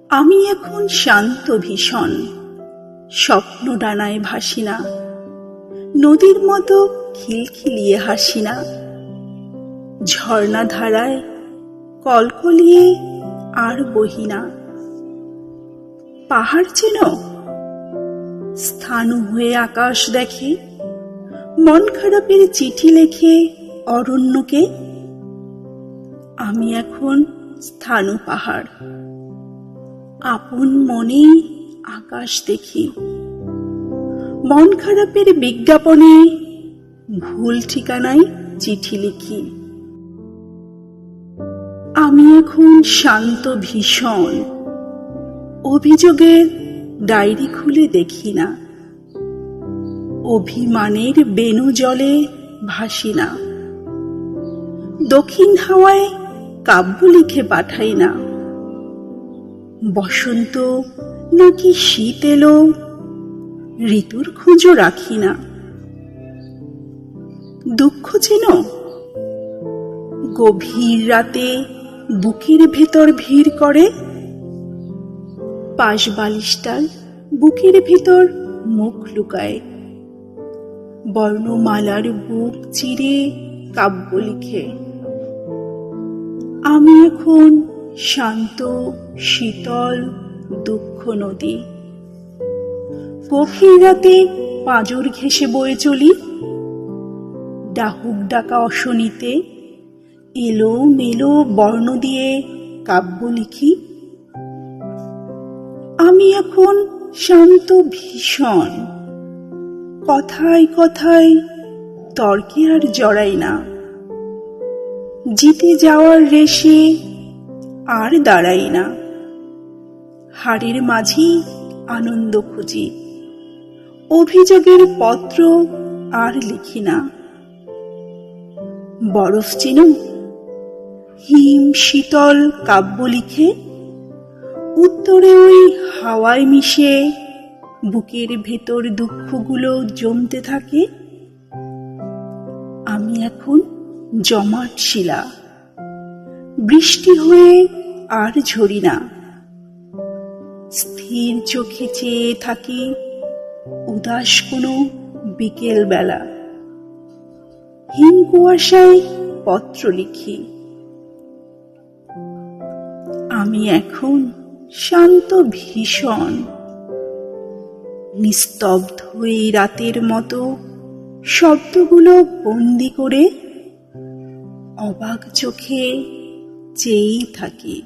আমি এখন শান্ত ভীষণ, স্বপ্ন ডানায় ভাসি না, নদীর মতো খিলখিলিয়ে হাসি না, ঝর্ণা ধারায় কলকলিয়ে আর বহি না। পাহাড় যেন স্থাণু হয়ে আকাশ দেখে, মন খারাপের চিঠি লেখে অরণ্যকে। আমি এখন স্থাণু পাহাড়, আপন মনে আকাশ দেখি, মন খারাপের বিজ্ঞাপনে ভুল ঠিকানায় চিঠি লিখি। আমি এখন শান্ত ভীষণ, অভিযোগের ডায়েরি খুলে দেখি না, অভিমানের বেণু জলে ভাসি না, দক্ষিণ হাওয়ায় কাব্য লিখে পাঠাই না। বসন্ত নাকি শীত এলো, ঋতুর খোঁজও রাখি না। দুঃখ যেন গভীর রাতে বুকের ভেতর ভিড় করে, পাশ বালিশটার বুকের ভেতর মুখ লুকায়, বর্ণমালার বুক চিরে কাব্য লিখে। আমি এখন শান্ত শীতল দুঃখ নদী, গভীর রাতে পাঁজর ঘেঁষে বয়ে চলি, ডাহুক ডাকা অশনিতে এলো মেলো বর্ণ দিয়ে কাব্য লিখি। আমি এখন শান্ত ভীষণ, কথায় কথায় তর্কে আর জড়াই না, জিতে যাওয়ার রেশে আর দাঁড়াই না। হারের মাঝেই আনন্দ খুঁজি, অভিযোগের পত্র আর লিখি না। বরফ চিনো, হিম শীতল কাব্য লিখে, উত্তরে ওই হাওয়ায় মিশে বুকের ভেতর দুঃখগুলো জমতে থাকে। আমি এখন জমাট শিলা, বৃষ্টি হয়ে আর ঝরি না, স্থির চোখে চেয়ে থাকি উদাস কোনো বিকেল বেলা। হিম কুয়াশায় পত্র লিখি। আমি এখন শান্ত ভীষণ, নিস্তব্ধ এই রাতের মতো শব্দগুলো বন্দি করে অবাক চোখে চেয়েই থাকি।